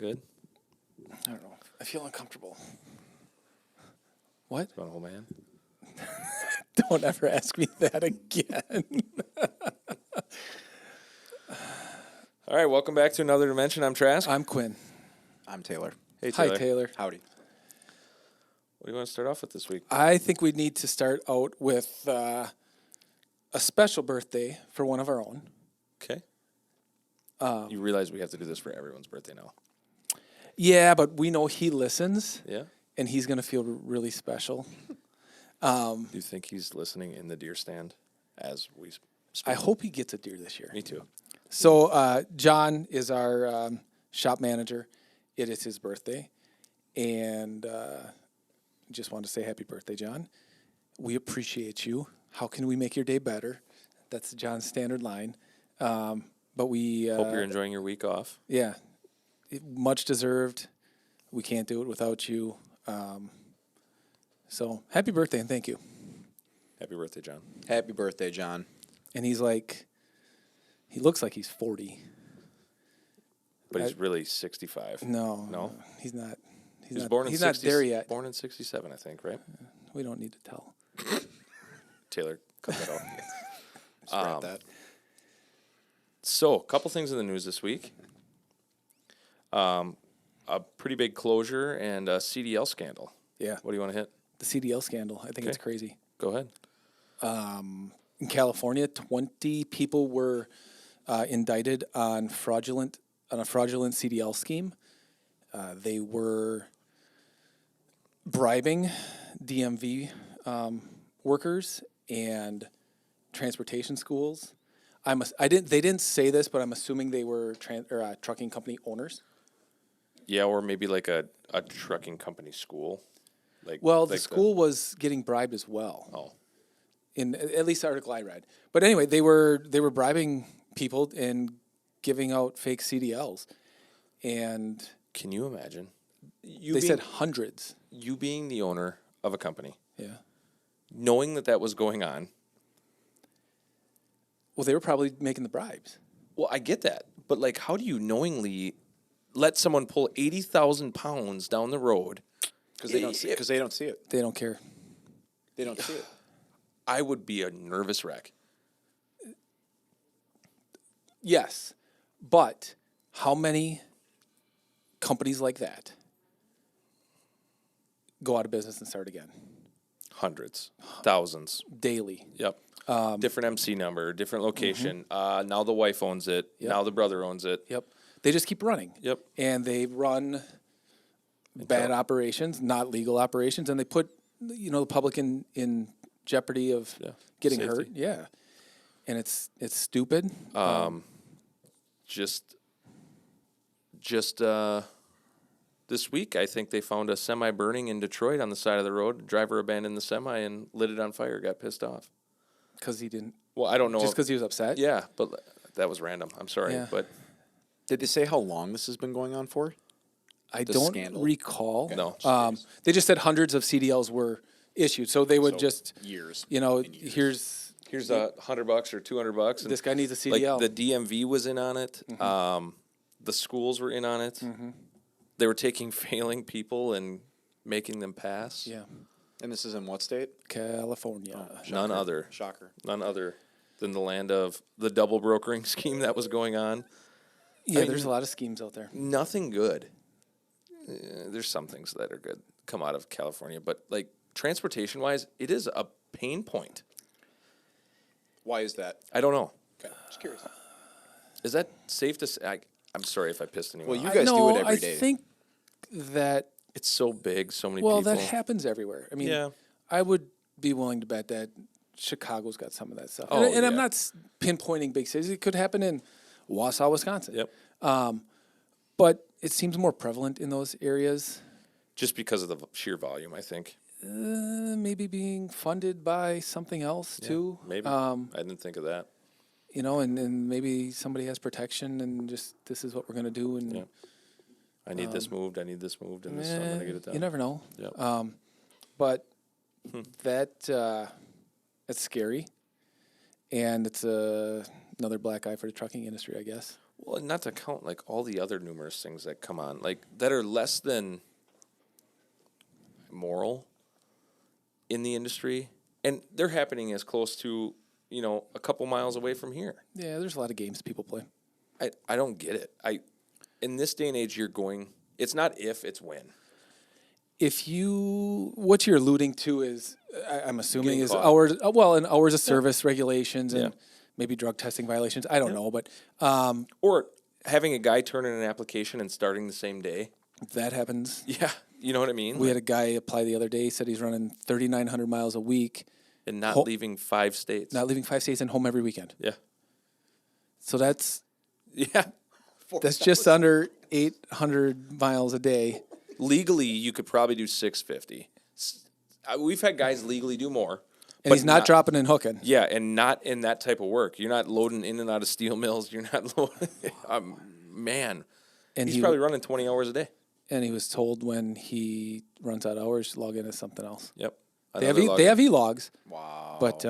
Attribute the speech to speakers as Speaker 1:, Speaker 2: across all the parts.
Speaker 1: good?
Speaker 2: I don't know. I feel uncomfortable. What?
Speaker 1: You want to hold my hand?
Speaker 2: Don't ever ask me that again.
Speaker 1: All right, welcome back to Another Dimension. I'm Trask.
Speaker 2: I'm Quinn.
Speaker 3: I'm Taylor.
Speaker 1: Hey, Taylor.
Speaker 2: Hi, Taylor.
Speaker 3: Howdy.
Speaker 1: What do you want to start off with this week?
Speaker 2: I think we need to start out with a special birthday for one of our own.
Speaker 1: Okay. You realize we have to do this for everyone's birthday now.
Speaker 2: Yeah, but we know he listens.
Speaker 1: Yeah?
Speaker 2: And he's going to feel really special.
Speaker 1: Do you think he's listening in the deer stand as we speak?
Speaker 2: I hope he gets a deer this year.
Speaker 1: Me too.
Speaker 2: So John is our shop manager. It is his birthday. And just want to say happy birthday, John. We appreciate you. How can we make your day better? That's John's standard line. But we...
Speaker 1: Hope you're enjoying your week off.
Speaker 2: Yeah. Much deserved. We can't do it without you. So happy birthday and thank you.
Speaker 1: Happy birthday, John.
Speaker 3: Happy birthday, John.
Speaker 2: And he's like, he looks like he's 40.
Speaker 1: But he's really 65.
Speaker 2: No.
Speaker 1: No?
Speaker 2: He's not.
Speaker 1: He was born in
Speaker 2: he's not there yet.
Speaker 1: Born in 67, I think, right?
Speaker 2: We don't need to tell.
Speaker 1: Taylor, cut that off.
Speaker 3: Scrap that.
Speaker 1: So, a couple things in the news this week. A pretty big closure and a CDL scandal.
Speaker 2: Yeah.
Speaker 1: What do you want to hit?
Speaker 2: The CDL scandal. I think it's crazy.
Speaker 1: Go ahead.
Speaker 2: In California, 20 people were indicted on a fraudulent CDL scheme. They were bribing DMV workers and transportation schools. They didn't say this, but I'm assuming they were trucking company owners.
Speaker 1: Yeah, or maybe like a trucking company school.
Speaker 2: The school was getting bribed as well.
Speaker 1: Oh.
Speaker 2: In at least the article I read. But anyway, they were bribing people and giving out fake CDLs. And
Speaker 1: Can you imagine?
Speaker 2: they said hundreds.
Speaker 1: You being the owner of a company,
Speaker 2: Yeah.
Speaker 1: knowing that was going on.
Speaker 2: Well, they were probably making the bribes.
Speaker 1: Well, I get that. But, how do you knowingly let someone pull 80,000 pounds down the road?
Speaker 3: Because they don't see it.
Speaker 2: They don't care.
Speaker 3: They don't see it.
Speaker 1: I would be a nervous wreck.
Speaker 2: Yes. But how many companies like that go out of business and start again?
Speaker 1: Hundreds. Thousands.
Speaker 2: Daily.
Speaker 1: Yep. Different MC number, different location. Now the wife owns it.
Speaker 2: Yep.
Speaker 1: Now the brother owns it.
Speaker 2: Yep. They just keep running.
Speaker 1: Yep.
Speaker 2: And they run bad operations, not legal operations, and they put the public in jeopardy of getting
Speaker 1: Safety.
Speaker 2: hurt. Yeah. And it's stupid.
Speaker 1: Just this week, I think they found a semi burning in Detroit on the side of the road. The driver abandoned the semi and lit it on fire. Got pissed off.
Speaker 2: Because he didn't.
Speaker 1: Well, I don't know.
Speaker 2: Just because he was upset?
Speaker 1: Yeah, but that was random. I'm sorry,
Speaker 2: Yeah.
Speaker 1: but
Speaker 3: Did they say how long this has been going on for?
Speaker 2: I
Speaker 3: The
Speaker 2: don't
Speaker 3: scandal?
Speaker 2: recall.
Speaker 1: No.
Speaker 2: They just said hundreds of CDLs were issued. So they would
Speaker 3: So,
Speaker 2: just,
Speaker 3: years.
Speaker 2: here's
Speaker 1: here's $100 or $200. And
Speaker 2: this guy needs a CDL.
Speaker 1: the DMV was in on it. The schools were in on it. They were taking failing people and making them pass.
Speaker 2: Yeah.
Speaker 3: And this is in what state?
Speaker 2: California.
Speaker 1: None other.
Speaker 3: Shocker.
Speaker 1: None other than the land of the double brokering scheme that was going on.
Speaker 2: Yeah, there's a lot of schemes out there.
Speaker 1: Nothing good. There's some things that are good come out of California, but transportation wise, it is a pain point.
Speaker 3: Why is that?
Speaker 1: I don't know.
Speaker 3: Okay, just curious.
Speaker 1: Is that safe to say? I'm sorry if I pissed anyone
Speaker 3: Well,
Speaker 1: off.
Speaker 3: you guys do it every
Speaker 2: I
Speaker 3: day.
Speaker 2: think that,
Speaker 1: It's so big, so many people.
Speaker 2: well, that happens everywhere. I mean,
Speaker 1: Yeah.
Speaker 2: I would be willing to bet that Chicago's got some of that stuff.
Speaker 1: Oh,
Speaker 2: and I'm
Speaker 1: yeah.
Speaker 2: not pinpointing big cities. It could happen in Wausau, Wisconsin.
Speaker 1: Yep.
Speaker 2: But it seems more prevalent in those areas.
Speaker 1: Just because of the sheer volume, I think.
Speaker 2: Maybe being funded by something else too.
Speaker 1: Maybe. I didn't think of that.
Speaker 2: And maybe somebody has protection and just this is what we're going to do. And
Speaker 1: Yeah. I need this moved, and this is how I'm going to get it done.
Speaker 2: you never know.
Speaker 1: Yep.
Speaker 2: But that's scary. And it's another black eye for the trucking industry, I guess.
Speaker 1: Well, and not to count like all the other numerous things that come on, like that are less than moral in the industry, and they're happening as close to, a couple miles away from here.
Speaker 2: Yeah, there's a lot of games people play.
Speaker 1: I don't get it. In this day and age, it's not if, it's when.
Speaker 2: What you're alluding to is, I'm assuming,
Speaker 1: Getting
Speaker 2: is
Speaker 1: caught.
Speaker 2: hours. And hours of service regulations and
Speaker 1: Yeah.
Speaker 2: maybe drug testing violations. I don't know, but
Speaker 1: Or having a guy turn in an application and starting the same day.
Speaker 2: that happens.
Speaker 1: Yeah, you know what I mean?
Speaker 2: We had a guy apply the other day. Said he's running 3,900 miles a week,
Speaker 1: And not
Speaker 2: Ho-
Speaker 1: leaving 5 states.
Speaker 2: not leaving 5 states, and home every weekend.
Speaker 1: Yeah.
Speaker 2: So that's
Speaker 1: Yeah.
Speaker 2: just under 800 miles a day.
Speaker 1: Legally, you could probably do 650. We've had guys legally do more.
Speaker 2: And
Speaker 1: but
Speaker 2: he's not dropping and hooking.
Speaker 1: Yeah, and not in that type of work. You're not loading in and out of steel mills. You're not loading. Man.
Speaker 2: And
Speaker 1: He's probably running 20 hours a day.
Speaker 2: And he was told when he runs out of hours, log in as something else.
Speaker 1: Yep.
Speaker 2: They have e-logs. Wow. But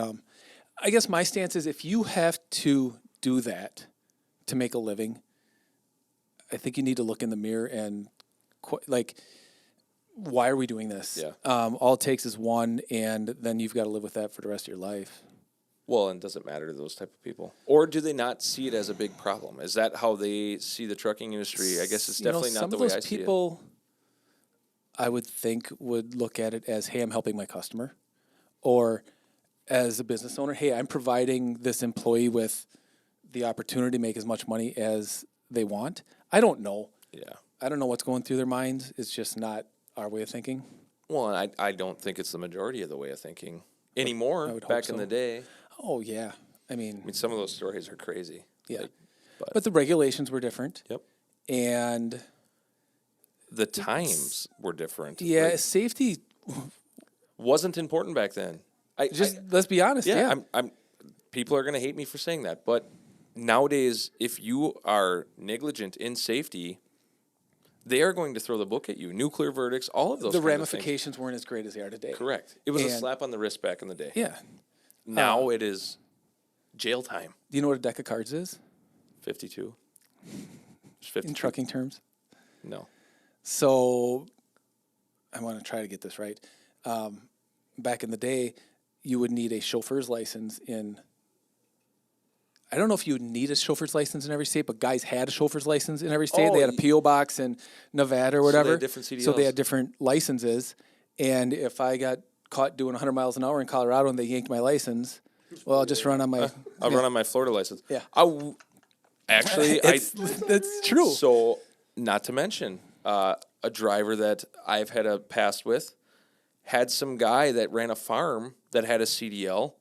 Speaker 2: I guess my stance is if you have to do that to make a living, I think you need to look in the mirror and why are we doing this?
Speaker 1: Yeah.
Speaker 2: All it takes is one, and then you've got to live with that for the rest of your life.
Speaker 1: Well, and does it matter to those type of people? Or do they not see it as a big problem? Is that how they see the trucking industry? I guess it's definitely not the way I see it.
Speaker 2: Some of those people, I would think, would look at it as, hey, I'm helping my customer. Or as a business owner, hey, I'm providing this employee with the opportunity to make as much money as they want. I don't know.
Speaker 1: Yeah.
Speaker 2: I don't know what's going through their minds. It's just not our way of thinking.
Speaker 1: Well, and I don't think it's the majority of the way of thinking anymore.
Speaker 2: I would hope
Speaker 1: Back
Speaker 2: so.
Speaker 1: in the day.
Speaker 2: Oh, yeah. I mean,
Speaker 1: Some of those stories are crazy.
Speaker 2: yeah.
Speaker 1: Like,
Speaker 2: But the regulations were different.
Speaker 1: Yep.
Speaker 2: And
Speaker 1: The times were different.
Speaker 2: yeah,
Speaker 1: Like,
Speaker 2: safety,
Speaker 1: wasn't important back then.
Speaker 2: let's be honest. Yeah.
Speaker 1: I'm people are going to hate me for saying that, but nowadays, if you are negligent in safety, they are going to throw the book at you. Nuclear verdicts, all of those.
Speaker 2: The
Speaker 1: kinds of things.
Speaker 2: ramifications weren't as great as they are today.
Speaker 1: Correct. It was a
Speaker 2: And-
Speaker 1: slap on the wrist back in the day.
Speaker 2: Yeah.
Speaker 1: Now it is jail time.
Speaker 2: Do you know what a deck of cards is
Speaker 1: 52. It's 52.
Speaker 2: in trucking terms?
Speaker 1: No.
Speaker 2: So I want to try to get this right. Back in the day, you would need a chauffeur's license in. I don't know if you would need a chauffeur's license in every state, but guys had a chauffeur's license in every state.
Speaker 1: Oh,
Speaker 2: They had a P.O. box in Nevada or
Speaker 1: they
Speaker 2: whatever.
Speaker 1: had different
Speaker 2: So they
Speaker 1: CDLs.
Speaker 2: had different licenses. And if I got caught doing 100 miles an hour in Colorado and they yanked my license, well, I'll just run on my.
Speaker 1: I'll run on my Florida license.
Speaker 2: Yeah.
Speaker 1: Actually,
Speaker 2: That's true.
Speaker 1: So, not to mention, a driver that I've had a past with had some guy that ran a farm that had a CDL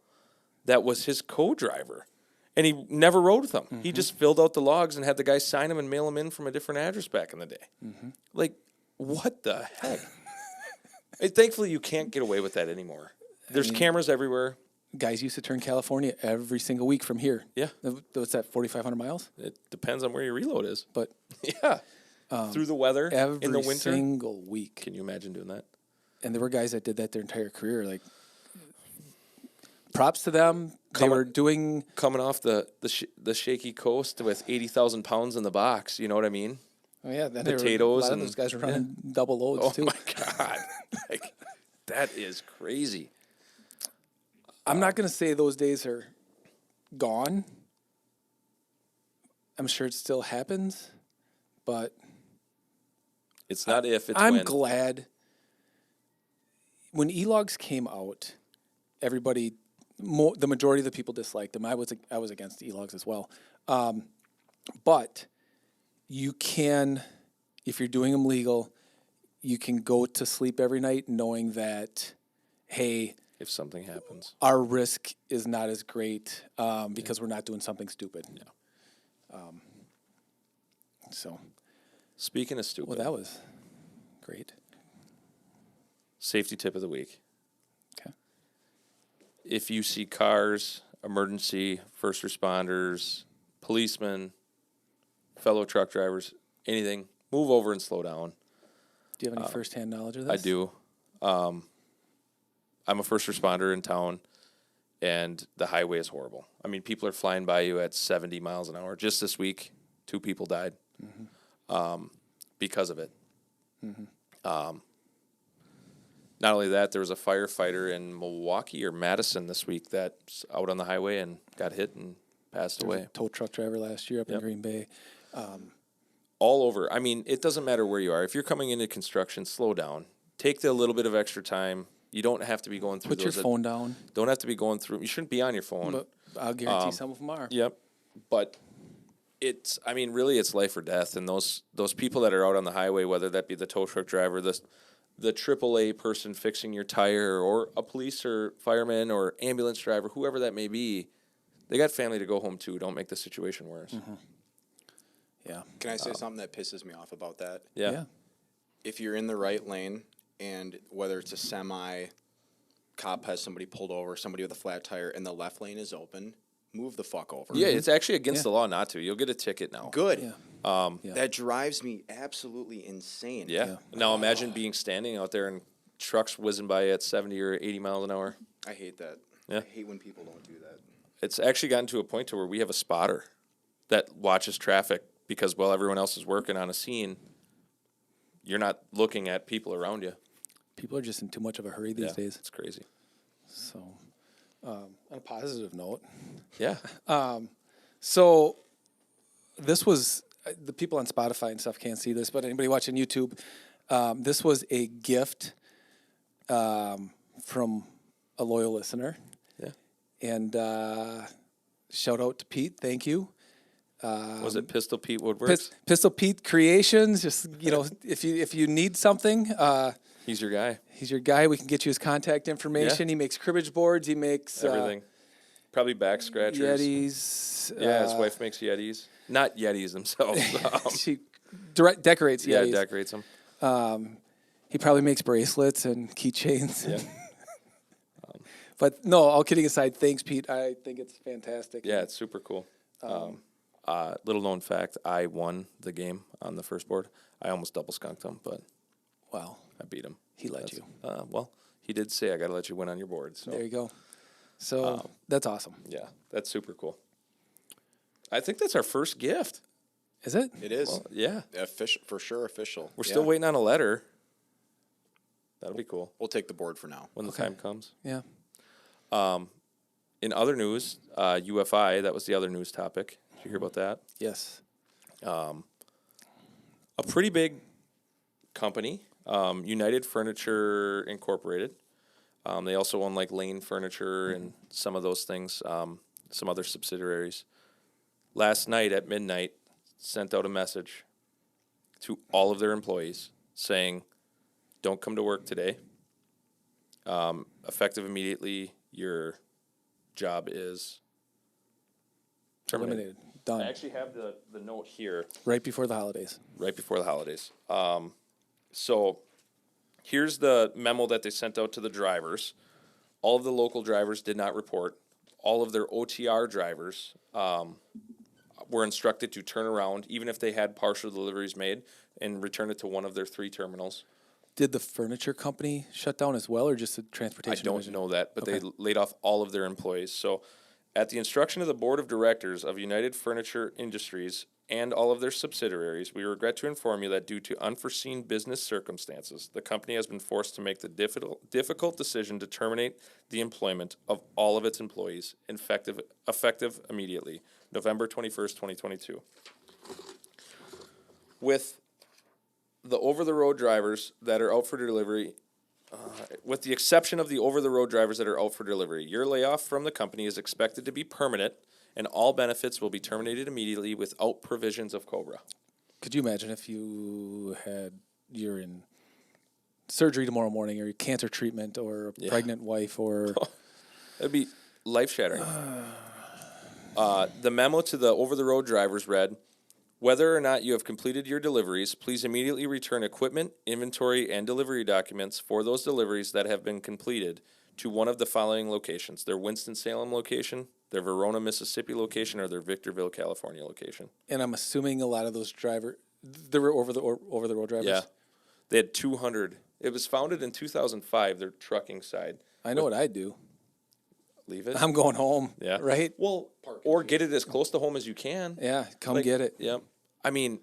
Speaker 1: that was his co-driver. And he never rode with him.
Speaker 2: Mm-hmm.
Speaker 1: He just filled out the logs and had the guy sign them and mail them in from a different address back in the day.
Speaker 2: Mm-hmm.
Speaker 1: Like, what the heck? Thankfully, you can't get away with that anymore. There's cameras everywhere.
Speaker 2: Guys used to turn California every single week from here.
Speaker 1: Yeah.
Speaker 2: What's that, 4,500 miles?
Speaker 1: It depends on where your reload is.
Speaker 2: But
Speaker 1: Yeah. Through the weather
Speaker 2: every
Speaker 1: in the winter.
Speaker 2: single week.
Speaker 1: Can you imagine doing that?
Speaker 2: And there were guys that did that their entire career. Like, props to them. They were doing.
Speaker 1: Coming off the shaky coast with 80,000 pounds in the box. You know what I mean?
Speaker 2: Oh yeah, then
Speaker 1: Potatoes
Speaker 2: a lot
Speaker 1: and-
Speaker 2: of those guys were running double loads
Speaker 1: Oh
Speaker 2: too.
Speaker 1: my God. Like, that is crazy.
Speaker 2: I'm not going to say those days are gone. I'm sure it still happens, but
Speaker 1: It's not if, it's
Speaker 2: I'm
Speaker 1: when.
Speaker 2: glad when e-logs came out, everybody, the majority of the people disliked them. I was against e-logs as well. But you can, if you're doing them legal, you can go to sleep every night knowing that, hey,
Speaker 1: If something happens.
Speaker 2: our risk is not as great because we're not doing something stupid.
Speaker 1: Yeah.
Speaker 2: So,
Speaker 1: Speaking of stupid,
Speaker 2: well, that was great.
Speaker 1: safety tip of the week.
Speaker 2: Okay.
Speaker 1: If you see cars, emergency, first responders, policemen, fellow truck drivers, anything, move over and slow down.
Speaker 2: Do you have any firsthand knowledge of
Speaker 1: I
Speaker 2: this?
Speaker 1: do. I'm a first responder in town, and the highway is horrible. I mean, people are flying by you at 70 miles an hour. Just this week, 2 people died because of it. Not only that, there was a firefighter in Milwaukee or Madison this week that's out on the highway and got hit and passed away.
Speaker 2: Tow truck driver last year up in Green Bay.
Speaker 1: All over. I mean, it doesn't matter where you are. If you're coming into construction, slow down. Take the little bit of extra time. You don't have to be going through
Speaker 2: Put your
Speaker 1: those
Speaker 2: phone down.
Speaker 1: Don't have to be going through. You shouldn't be on your phone.
Speaker 2: But I'll guarantee some of them are.
Speaker 1: Yep. But I mean, really, it's life or death. And those people that are out on the highway, whether that be the tow truck driver, the AAA person fixing your tire, or a police or fireman or ambulance driver, whoever that may be, they got family to go home to. Don't make the situation worse.
Speaker 2: Yeah.
Speaker 3: Can I say something that pisses me off about that?
Speaker 1: Yeah.
Speaker 3: If you're in the right lane, and whether it's a semi, cop has somebody pulled over, somebody with a flat tire, and the left lane is open, move the fuck over.
Speaker 1: Yeah, it's actually against the law not to. You'll get a ticket now.
Speaker 3: Good.
Speaker 2: Yeah.
Speaker 3: That drives me absolutely insane.
Speaker 1: Yeah. Now imagine being standing out there and trucks whizzing by at 70 or 80 miles an hour.
Speaker 3: I hate that.
Speaker 1: Yeah.
Speaker 3: I hate when people don't do that.
Speaker 1: It's actually gotten to a point to where we have a spotter that watches traffic because while everyone else is working on a scene, you're not looking at people around you.
Speaker 2: People are just in too much of a hurry these days.
Speaker 1: It's crazy.
Speaker 2: So, on a positive note,
Speaker 1: Yeah.
Speaker 2: so this was the people on Spotify and stuff can't see this, but anybody watching YouTube, this was a gift from a loyal listener.
Speaker 1: Yeah.
Speaker 2: And shout out to Pete, thank you.
Speaker 1: Was it Pistol Pete Woodworks?
Speaker 2: Pistol Pete Creations. Just if you need something,
Speaker 1: He's your guy.
Speaker 2: he's your guy. We can get you his contact information. He makes cribbage boards. He makes
Speaker 1: Everything. Probably back scratchers.
Speaker 2: Yetis.
Speaker 1: Yeah, his wife makes Yetis. Not Yetis themselves.
Speaker 2: She decorates
Speaker 1: yeah,
Speaker 2: Yetis.
Speaker 1: decorates them.
Speaker 2: He probably makes bracelets and keychains.
Speaker 1: Yeah.
Speaker 2: But no, all kidding aside, thanks, Pete. I think it's fantastic.
Speaker 1: Yeah, it's super cool. Little known fact, I won the game on the first board. I almost double skunked him, but
Speaker 2: Wow.
Speaker 1: I beat him.
Speaker 2: He let you.
Speaker 1: Well, he did say I got to let you win on your board. So
Speaker 2: There you go. So that's awesome.
Speaker 1: yeah, that's super cool. I think that's our first gift.
Speaker 2: Is it?
Speaker 3: It is.
Speaker 1: Well, yeah,
Speaker 3: Official, for sure, official.
Speaker 1: we're still waiting on a letter. That'll be cool
Speaker 3: We'll take the board for now.
Speaker 1: when the time comes.
Speaker 2: Yeah.
Speaker 1: In other news, UFI, that was the other news topic. Did you hear about that?
Speaker 2: Yes.
Speaker 1: A pretty big company, United Furniture Incorporated. They also own like Lane Furniture and some of those things, some other subsidiaries. Last night at midnight, sent out a message to all of their employees saying, don't come to work today. Effective immediately, your job is terminated.
Speaker 2: Eliminated. Done.
Speaker 1: I actually have the note here.
Speaker 2: Right before the holidays.
Speaker 1: Right before the holidays. So here's the memo that they sent out to the drivers. All of the local drivers did not report. All of their OTR drivers were instructed to turn around, even if they had partial deliveries made, and return it to one of their 3 terminals.
Speaker 2: Did the furniture company shut down as well, or just the
Speaker 1: I
Speaker 2: transportation
Speaker 1: don't
Speaker 2: division?
Speaker 1: know that, but
Speaker 2: Okay.
Speaker 1: they laid off all of their employees. So at the instruction of the board of directors of United Furniture Industries and all of their subsidiaries, we regret to inform you that due to unforeseen business circumstances, the company has been forced to make the difficult decision to terminate the employment of all of its employees, effective immediately, November 21st, 2022. With the over-the-road drivers that are out for delivery, with the exception of the over-the-road drivers that are out for delivery, your layoff from the company is expected to be permanent, and all benefits will be terminated immediately without provisions of COBRA.
Speaker 2: Could you imagine if you're in surgery tomorrow morning, or cancer treatment, or a pregnant wife, or
Speaker 1: That'd be life-shattering. The memo to the over-the-road drivers read, whether or not you have completed your deliveries, please immediately return equipment, inventory, and delivery documents for those deliveries that have been completed to one of the following locations: their Winston-Salem location, their Verona, Mississippi location, or their Victorville, California location.
Speaker 2: and I'm assuming a lot of those they were over the road drivers.
Speaker 1: Yeah. They had 200. It was founded in 2005, their trucking side.
Speaker 2: I know what I do.
Speaker 1: Leave it.
Speaker 2: I'm going home.
Speaker 1: Yeah.
Speaker 2: Right.
Speaker 1: Well, or get it as close to home as you can.
Speaker 2: Yeah. Come
Speaker 1: Like,
Speaker 2: get it.
Speaker 1: Yep. I mean,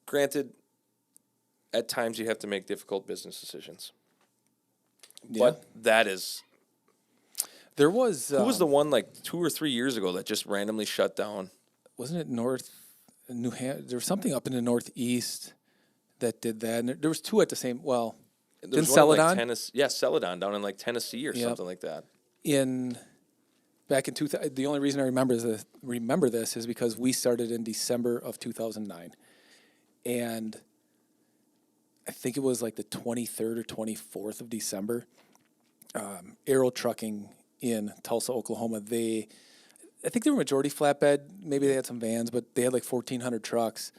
Speaker 1: granted, at times you have to make difficult business decisions.
Speaker 2: Yeah.
Speaker 1: But that is.
Speaker 2: There was
Speaker 1: Who was the one like 2 or 3 years ago that just randomly shut down?
Speaker 2: wasn't it New Hampshire? There was something up in the Northeast that did that, and there was two at the same. Well,
Speaker 1: There
Speaker 2: didn't
Speaker 1: was one in,
Speaker 2: Celadon
Speaker 1: like, Tennessee, yeah, Celadon down in like Tennessee or something like that.
Speaker 2: back in 2000. The only reason I remember this is because we started in December of 2009, and I think it was like the 23rd or 24th of December. Aero Trucking in Tulsa, Oklahoma. I think they were majority flatbed. Maybe they had some vans, but they had like 1,400 trucks,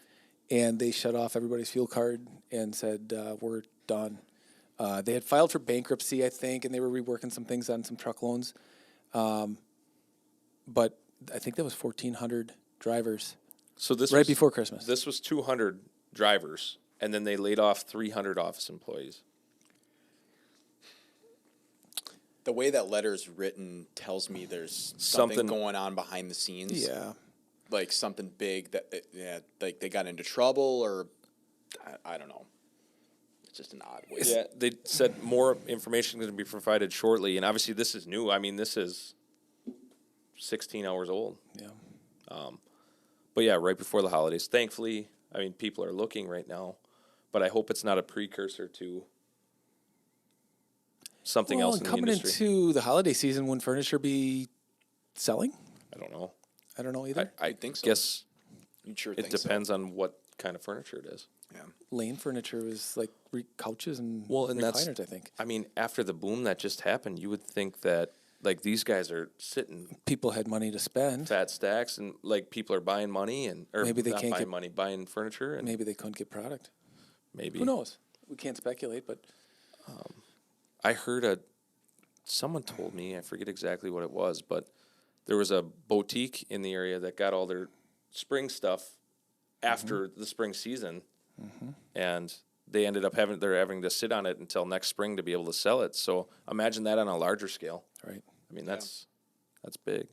Speaker 2: and they shut off everybody's fuel card and said, "We're done." They had filed for bankruptcy, I think, and they were reworking some things on some truck loans. But I think that was 1,400 drivers.
Speaker 1: So this
Speaker 2: right
Speaker 1: was,
Speaker 2: before Christmas.
Speaker 1: This was 200 drivers, and then they laid off 300 office employees.
Speaker 3: The way that letter is written tells me there's something going on behind the scenes.
Speaker 2: Yeah.
Speaker 3: Like something big that, like they got into trouble or I don't know. It's just an odd way.
Speaker 1: Yeah, they said more information is going to be provided shortly, and obviously this is new. I mean, this is 16 hours old.
Speaker 2: Yeah.
Speaker 1: But yeah, right before the holidays. Thankfully, I mean, people are looking right now, but I hope it's not a precursor to something else in the
Speaker 2: coming
Speaker 1: industry.
Speaker 2: into the holiday season, wouldn't furniture be selling?
Speaker 1: I don't know.
Speaker 2: I don't know either.
Speaker 1: I
Speaker 3: think so.
Speaker 1: guess
Speaker 3: You sure
Speaker 1: it
Speaker 3: think so?
Speaker 1: depends on what kind of furniture it is.
Speaker 3: Yeah.
Speaker 2: Lane furniture was like couches and
Speaker 1: And that's,
Speaker 2: recliners, I think.
Speaker 1: I mean, after the boom that just happened, you would think that like these guys are sitting
Speaker 2: People had money to spend.
Speaker 1: fat stacks, and like people are buying money or
Speaker 2: Maybe they
Speaker 1: not
Speaker 2: can't
Speaker 1: buying
Speaker 2: get-
Speaker 1: money, buying furniture, and
Speaker 2: Maybe they couldn't get product.
Speaker 1: maybe
Speaker 2: Who knows? We can't speculate, but
Speaker 1: I heard someone told me, I forget exactly what it was, but there was a boutique in the area that got all their spring stuff after the spring season, and they ended up having to sit on it until next spring to be able to sell it. So imagine that on a larger scale.
Speaker 2: right.
Speaker 1: I mean, that's big.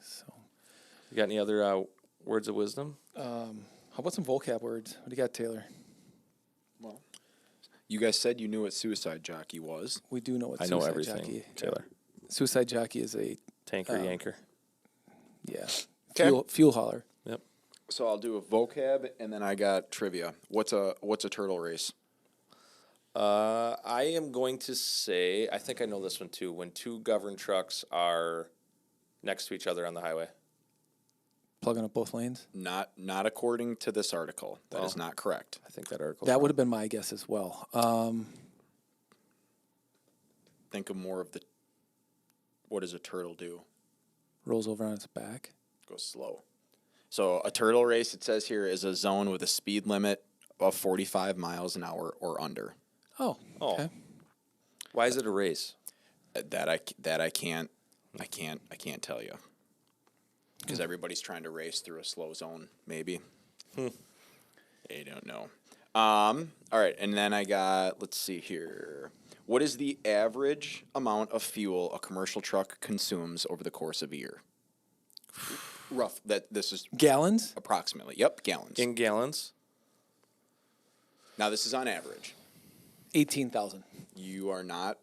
Speaker 2: So,
Speaker 1: You got any other words of wisdom?
Speaker 2: how about some vocab words? What do you got, Taylor?
Speaker 3: Well, you guys said you knew what suicide jockey was.
Speaker 2: We do know what
Speaker 1: I know
Speaker 2: suicide
Speaker 1: everything,
Speaker 2: jockey.
Speaker 1: Taylor.
Speaker 2: Suicide jockey is a
Speaker 1: Tanker, yanker.
Speaker 2: fuel hauler.
Speaker 1: Yep.
Speaker 3: So I'll do a vocab and then I got trivia. What's a turtle race?
Speaker 1: I am going to say, I think I know this one too. When two governed trucks are next to each other on the highway.
Speaker 2: Plugging up both lanes.
Speaker 3: Not according to this article. That is not correct.
Speaker 1: I think that article.
Speaker 2: That would have been my guess as well.
Speaker 3: Think of more of the. What does a turtle do?
Speaker 2: Rolls over on its back.
Speaker 3: Goes slow. So a turtle race, it says here, is a zone with a speed limit of 45 miles an hour or under.
Speaker 2: Oh. Okay.
Speaker 1: Why is it a race?
Speaker 3: That I can't tell you. Because everybody's trying to race through a slow zone, maybe. I don't know. All right, and then I got, let's see here. What is the average amount of fuel a commercial truck consumes over the course of a year? Rough. This is
Speaker 2: Gallons.
Speaker 3: approximately. Yep, gallons.
Speaker 1: In gallons?
Speaker 3: Now this is on average.
Speaker 2: 18,000.
Speaker 3: You are not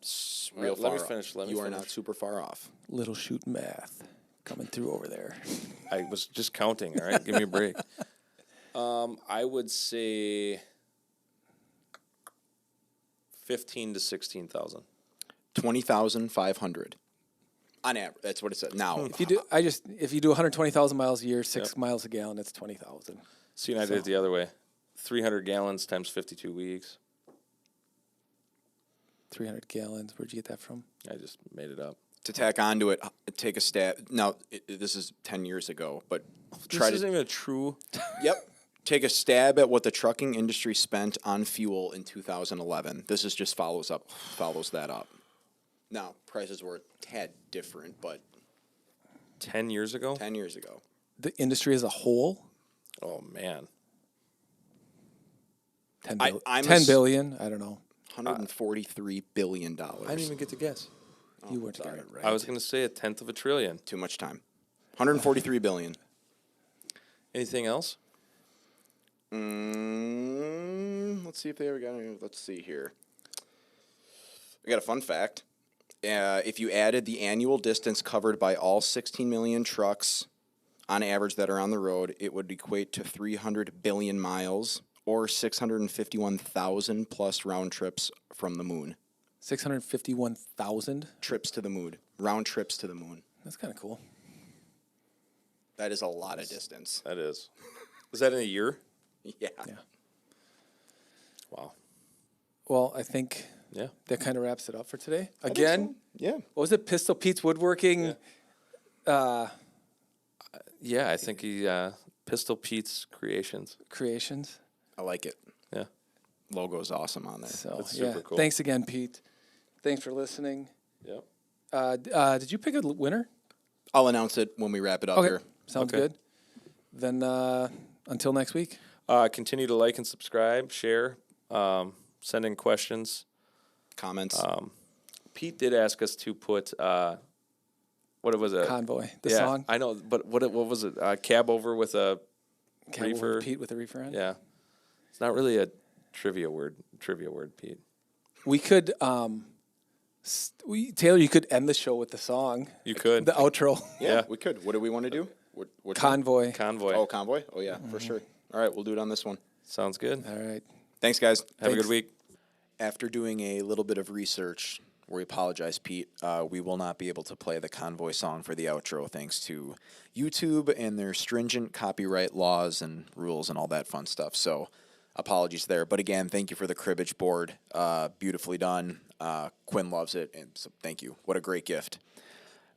Speaker 1: Let me finish.
Speaker 3: You are not super far off.
Speaker 2: Little shoot math coming through over there.
Speaker 1: I was just counting. All right, give me a break. I would say 15 to 16,000.
Speaker 3: 20,500 on average. That's what it said. Now,
Speaker 2: If you do 120,000 miles a year, 6 miles a gallon, it's 20,000.
Speaker 1: See, and I did it the other way. 300 gallons times 52 weeks.
Speaker 2: 300 gallons. Where'd you get that from?
Speaker 1: I just made it up.
Speaker 3: to tack onto it, take a stab. Now, this is 10 years ago, but
Speaker 1: This isn't even a true.
Speaker 3: Yep. Take a stab at what the trucking industry spent on fuel in 2011. This is just follows that up. Now, prices were a tad different, but
Speaker 1: 10 years ago?
Speaker 3: 10 years ago.
Speaker 2: The industry as a whole,
Speaker 1: Oh, man.
Speaker 2: 10
Speaker 3: I'm
Speaker 2: billion. I don't know.
Speaker 3: $143 billion.
Speaker 1: I didn't even get to guess.
Speaker 2: You weren't getting it right.
Speaker 1: I was going to say 1/10 of a trillion.
Speaker 3: Too much time. $143 billion.
Speaker 1: Anything else?
Speaker 3: Let's see if they ever got any. Let's see here. I got a fun fact. If you added the annual distance covered by all 16 million trucks on average that are on the road, it would equate to 300 billion miles or 651,000 plus round trips from the moon.
Speaker 2: 651,000
Speaker 3: trips to the moon. Round trips to the moon.
Speaker 2: That's kind of cool.
Speaker 3: That is a lot of distance.
Speaker 1: That is. Was that in a year?
Speaker 3: Yeah.
Speaker 1: Wow.
Speaker 2: Well, I think
Speaker 1: Yeah.
Speaker 2: that kind of wraps it up for today. Again,
Speaker 3: Yeah.
Speaker 2: what was it? Pistol Pete's Woodworking.
Speaker 1: Yeah. I think he Pistol Pete's Creations.
Speaker 2: Creations.
Speaker 3: I like it.
Speaker 1: Yeah.
Speaker 3: Logo's awesome on there.
Speaker 2: So
Speaker 1: That's
Speaker 2: yeah,
Speaker 1: super cool.
Speaker 2: thanks again, Pete. Thanks for listening.
Speaker 1: Yep.
Speaker 2: Did you pick a winner?
Speaker 3: I'll announce it when we wrap it up
Speaker 2: Okay,
Speaker 3: here.
Speaker 2: sounds
Speaker 1: Okay.
Speaker 2: good. Then until next week.
Speaker 1: Continue to like and subscribe, share, send in questions.
Speaker 3: Comments.
Speaker 1: Pete did ask us to put what was it?
Speaker 2: Convoy, the
Speaker 1: yeah,
Speaker 2: song.
Speaker 1: I know, but what was it? Cab over with a
Speaker 2: Cab over
Speaker 1: reefer.
Speaker 2: Pete with a reefer on.
Speaker 1: Yeah, it's not really a trivia word, Pete.
Speaker 2: We could, Taylor, you could end the show with the song.
Speaker 1: You could.
Speaker 2: The outro.
Speaker 3: yeah, we could. What do we want to do? What
Speaker 2: Convoy.
Speaker 1: Convoy.
Speaker 3: Oh, Convoy? Oh, yeah, for sure. All right, we'll do it on this one.
Speaker 1: Sounds good.
Speaker 2: All right.
Speaker 3: Thanks, guys.
Speaker 1: Have a
Speaker 2: Thanks.
Speaker 1: good week.
Speaker 3: After doing a little bit of research, we apologize, Pete. We will not be able to play the Convoy song for the outro thanks to YouTube and their stringent copyright laws and rules and all that fun stuff. So apologies there. But again, thank you for the cribbage board. Beautifully done. Quinn loves it. And so thank you. What a great gift.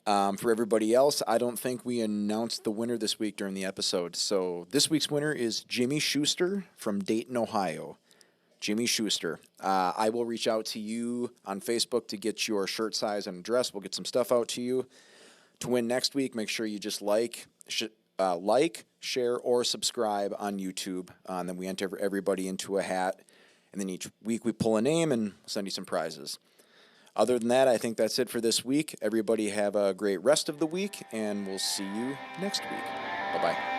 Speaker 3: For everybody else, I don't think we announced the winner this week during the episode. So this week's winner is Jimmy Schuster from Dayton, Ohio. Jimmy Schuster. I will reach out to you on Facebook to get your shirt size and address. We'll get some stuff out to you. To win next week, make sure you just like, share, or subscribe on YouTube. And then we enter everybody into a hat. And then each week we pull a name and send you some prizes. Other than that, I think that's it for this week. Everybody have a great rest of the week, and we'll see you next week. Bye-bye.